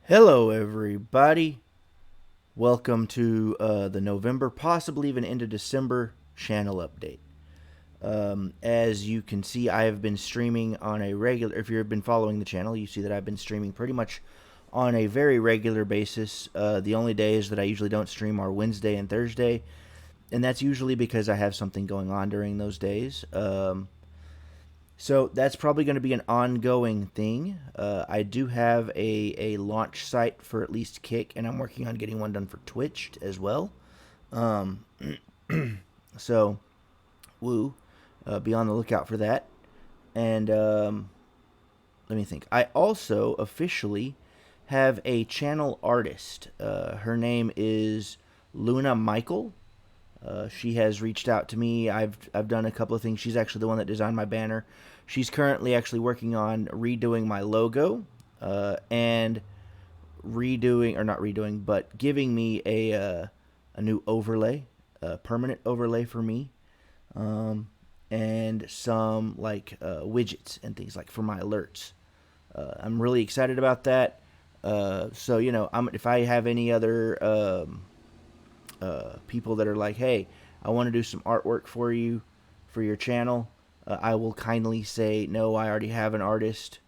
Hello, everybody. Welcome to the November, possibly even into December channel update. As you can see, I have been streaming on a regular. If you've been following the channel, you see that I've been streaming pretty much on a very regular basis. The only days that I usually don't stream are Wednesday and Thursday, and that's usually because I have something going on during those days. So that's probably going to be an ongoing thing. I do have a launch site for at least Kick, and I'm working on getting one done for Twitch as well. Um, so, woo, be on the lookout for that. And let me think. I also officially have a channel artist. Her name is Luna Michael. She has reached out to me. I've done a couple of things. She's actually the one that designed my banner. She's currently actually working on redoing my logo and redoing, or not redoing, but giving me a new overlay, a permanent overlay for me, and some like widgets and things like for my alerts. I'm really excited about that. So if I have any other people that are like, hey, I want to do some artwork for you for your channel, I will kindly say, no, I already have an artist,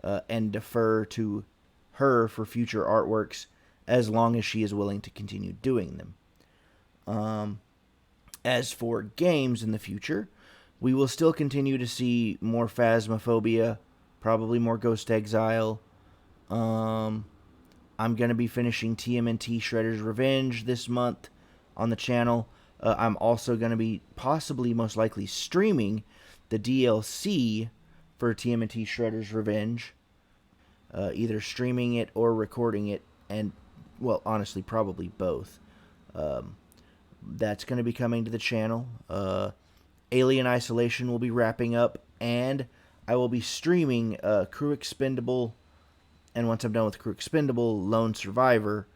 and defer to her for future artworks as long as she is willing to continue doing them. As for games in the future, we will still continue to see more Phasmophobia, probably more Ghost Exile. Um, I'm going to be finishing TMNT Shredder's Revenge this month on the channel. I'm also going to be possibly, most likely, streaming the DLC for TMNT Shredder's Revenge. Either streaming it or recording it, and, well, honestly, probably both. Um, that's going to be coming to the channel. Alien Isolation will be wrapping up, and I will be streaming Crew Expendable, and once I'm done with Crew Expendable, Lone Survivor,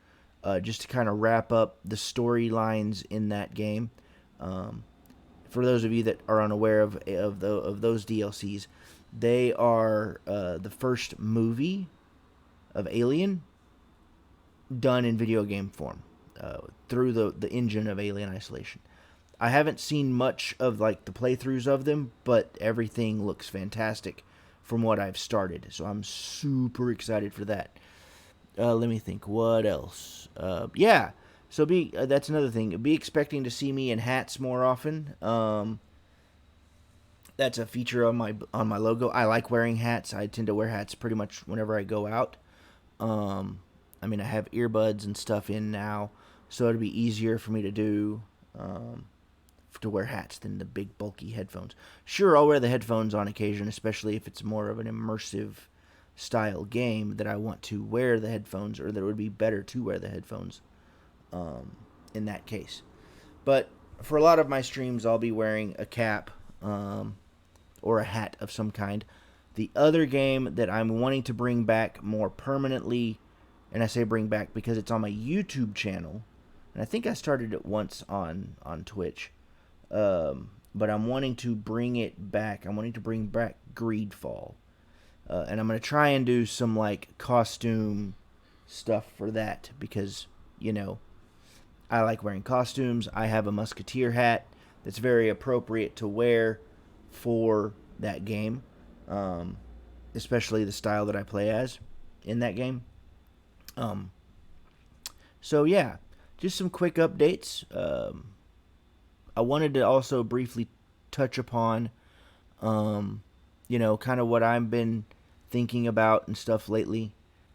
just to kind of wrap up the storylines in that game. For those of you that are unaware of those DLCs, they are the first movie of Alien done in video game form through the engine of Alien Isolation. I haven't seen much of like the playthroughs of them, but everything looks fantastic from what I've started. So I'm super excited for that. Let me think. What else? Yeah. So that's another thing. Be expecting to see me in hats more often. That's a feature on my logo. I like wearing hats. I tend to wear hats pretty much whenever I go out. Um, I mean, I have earbuds and stuff in now, so it'll be easier for me to do to wear hats than the big bulky headphones. Sure, I'll wear the headphones on occasion, especially if it's more of an immersive style game that I want to wear the headphones, or that it would be better to wear the headphones in that case. But for a lot of my streams, I'll be wearing a cap or a hat of some kind. The other game that I'm wanting to bring back more permanently, and I say bring back because it's on my YouTube channel, and I think I started it once on Twitch, but I'm wanting to bring it back. I'm wanting to bring back Greedfall, and I'm gonna try and do some like costume stuff for that because I like wearing costumes. I have a musketeer hat that's very appropriate to wear for that game, um, especially the style that I play as in that game. Um, so yeah, just some quick updates. I wanted to also briefly touch upon, kind of what I've been thinking about and stuff lately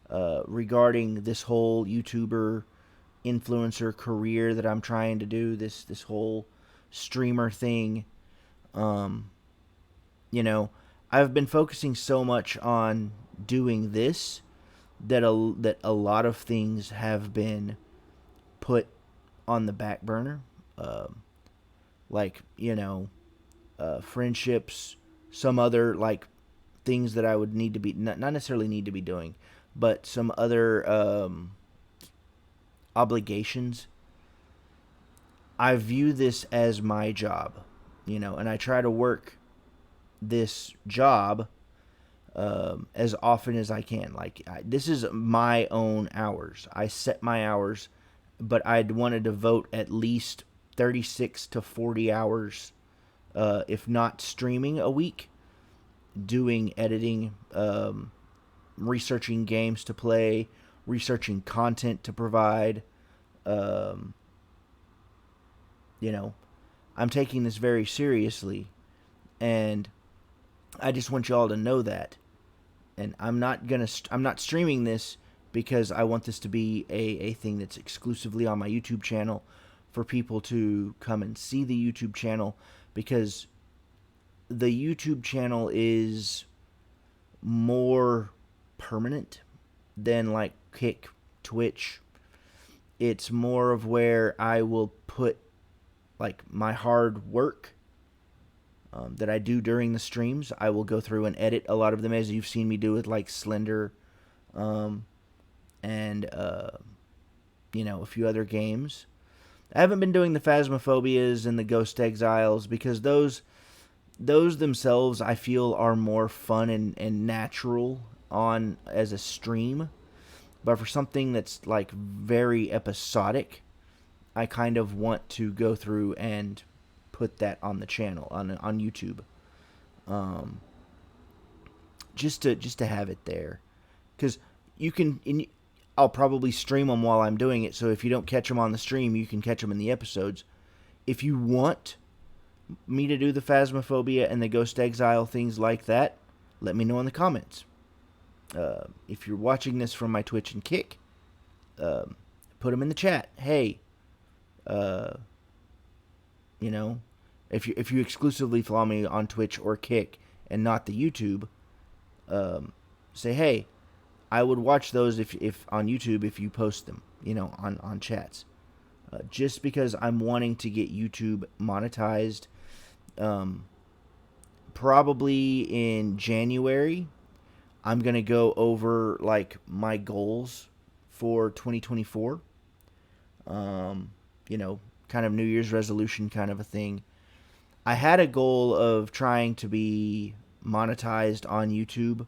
regarding this whole YouTuber influencer career that I'm trying to do. This whole streamer thing. Um, you know, I've been focusing so much on doing this that a lot of things have been put on the back burner. Um, like friendships, some other like things that I would need to be not necessarily need to be doing, but some other obligations. I view this as my job, and I try to work this job as often as I can. Like, this is my own hours. I set my hours, but I'd want to devote at least 36 to 40 hours, if not streaming a week, doing editing, researching games to play, researching content to provide. Um, you know, I'm taking this very seriously, and I just want y'all to know that. And I'm not streaming this because I want this to be a thing that's exclusively on my YouTube channel for people to come and see the YouTube channel, because the YouTube channel is more permanent than like Kick, Twitch. It's more of where I will put like my hard work, that I do during the streams. I will go through and edit a lot of them, as you've seen me do with like Slender, um, and a few other games. I haven't been doing the Phasmophobias and the Ghost Exiles because those themselves I feel are more fun and natural on as a stream. But for something that's like very episodic, I kind of want to go through and put that on the channel on YouTube, um, just to have it there, because you can. I'll probably stream them while I'm doing it, so if you don't catch them on the stream, you can catch them in the episodes. If you want me to do the Phasmophobia and the Ghost Exile, things like that, let me know in the comments. If you're watching this from my Twitch and Kick, put them in the chat. Hey, if you exclusively follow me on Twitch or Kick and not the YouTube, say, hey, I would watch those if on YouTube if you post them, on chats. Just because I'm wanting to get YouTube monetized, probably in January, I'm going to go over like my goals for 2024. Kind of New Year's resolution kind of a thing. I had a goal of trying to be monetized on YouTube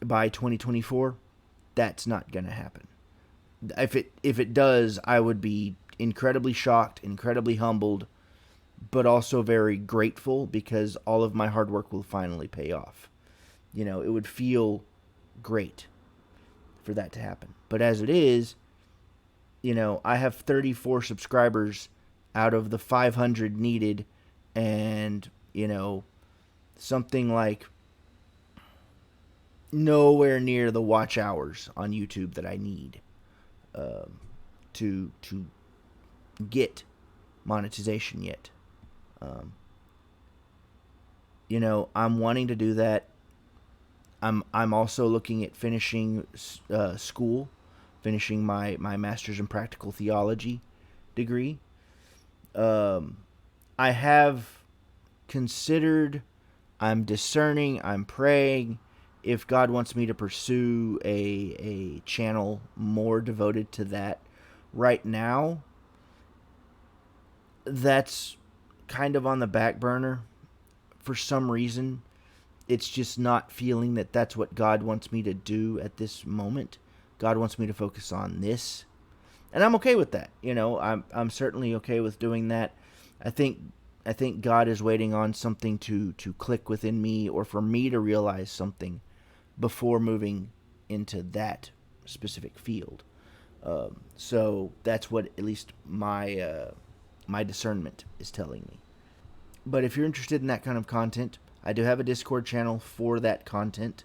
by 2024. That's not going to happen. If it does, I would be incredibly shocked, incredibly humbled, but also very grateful because all of my hard work will finally pay off. It would feel great for that to happen. But as it is, I have 34 subscribers out of the 500 needed, and, something like nowhere near the watch hours on YouTube that I need, to get monetization yet. I'm wanting to do that. I'm also looking at finishing school, finishing my master's in practical theology degree. I have considered, I'm discerning, I'm praying if God wants me to pursue a channel more devoted to that. Right now, that's kind of on the back burner for some reason. It's just not feeling that that's what God wants me to do at this moment. God wants me to focus on this, and I'm okay with that. I'm certainly okay with doing that. I think God is waiting on something to click within me, or for me to realize something before moving into that specific field. So that's what at least my discernment is telling me. But if you're interested in that kind of content, I do have a Discord channel for that content.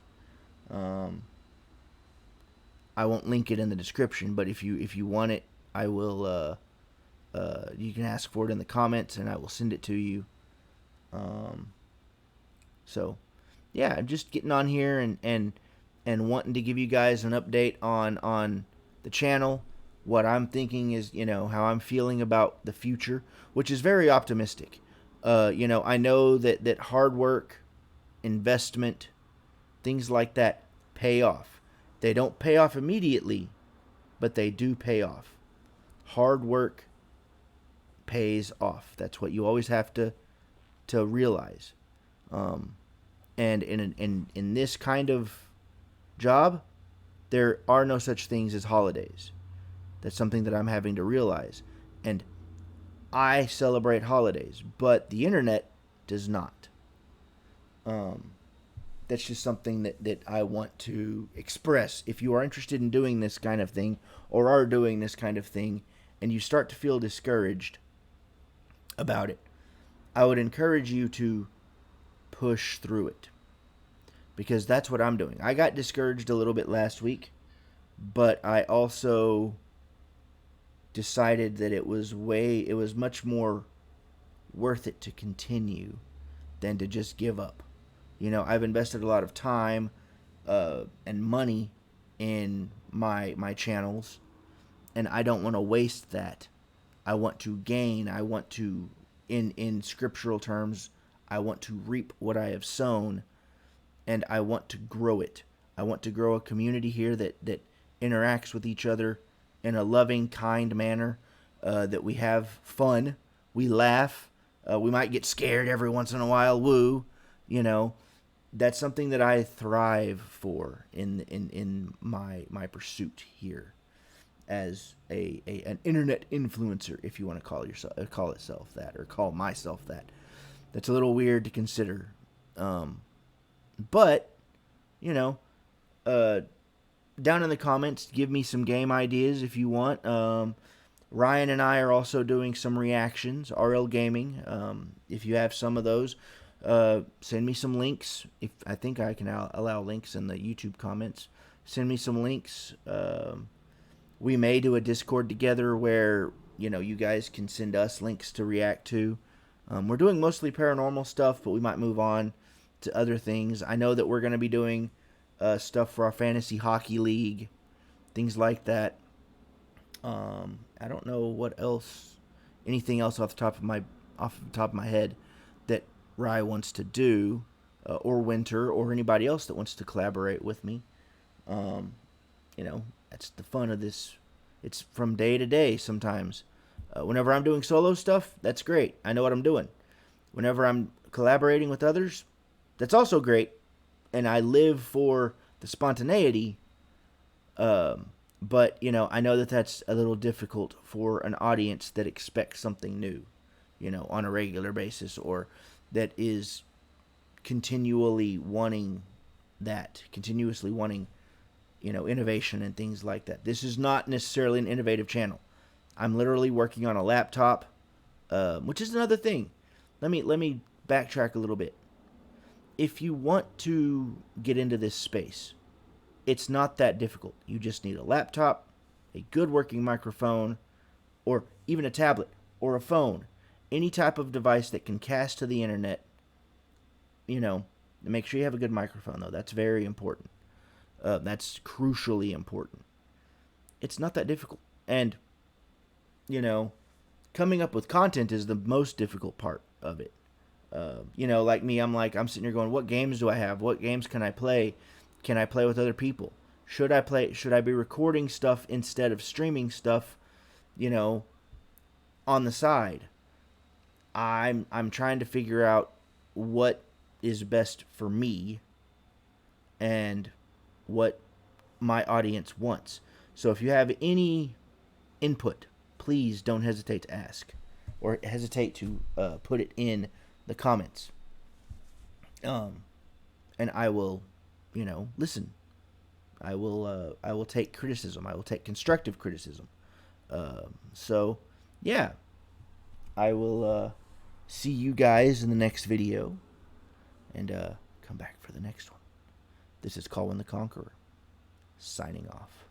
I won't link it in the description, but if you want it, I will. You can ask for it in the comments, and I will send it to you. So, yeah, I'm just getting on here and wanting to give you guys an update on the channel. What I'm thinking is, how I'm feeling about the future, which is very optimistic. I know that hard work, investment, things like that pay off. They don't pay off immediately, but they do pay off. Hard work pays off. That's what you always have to realize. And in this kind of job, there are no such things as holidays. That's something that I'm having to realize. And I celebrate holidays, but the internet does not. Um, that's just something that I want to express. If you are interested in doing this kind of thing, or are doing this kind of thing, and you start to feel discouraged about it, I would encourage you to push through it. Because that's what I'm doing. I got discouraged a little bit last week, but I also decided that it was much more worth it to continue than to just give up. I've invested a lot of time and money in my channels, and I don't want to waste that. I want to gain. I want to, in scriptural terms, I want to reap what I have sown, and I want to grow it. I want to grow a community here that interacts with each other in a loving, kind manner, that we have fun, we laugh, we might get scared every once in a while, woo, that's something that I thrive for in my pursuit here as an internet influencer, if you want to call itself that, or call myself that. That's a little weird to consider, but down in the comments, give me some game ideas if you want. Ryan and I are also doing some reactions. RL Gaming. If you have some of those, send me some links. If I think I can allow links in the YouTube comments. Send me some links. We may do a Discord together where you guys can send us links to react to. We're doing mostly paranormal stuff, but we might move on to other things. I know that we're going to be doing stuff for our fantasy hockey league, things like that. I don't know what else, anything else off the top of my head that Rye wants to do, or Winter, or anybody else that wants to collaborate with me. That's the fun of this. It's from day to day sometimes. Whenever I'm doing solo stuff, that's great. I know what I'm doing. Whenever I'm collaborating with others, that's also great. And I live for the spontaneity. But, I know that that's a little difficult for an audience that expects something new, on a regular basis, or that is continuously wanting innovation and things like that. This is not necessarily an innovative channel. I'm literally working on a laptop, which is another thing. Let me backtrack a little bit. If you want to get into this space, it's not that difficult. You just need a laptop, a good working microphone, or even a tablet or a phone. Any type of device that can cast to the internet. Make sure you have a good microphone, though. That's very important. That's crucially important. It's not that difficult. And, coming up with content is the most difficult part of it. Like me, I'm sitting here going, what games do I have? What games can I play? Can I play with other people? Should I be recording stuff instead of streaming stuff, on the side? I'm trying to figure out what is best for me and what my audience wants. So if you have any input, please don't hesitate to ask, or hesitate to put it in the comments. And I will, listen. I will take criticism. I will take constructive criticism. So, yeah. I will see you guys in the next video, and come back for the next one. This is Colin the Conqueror, signing off.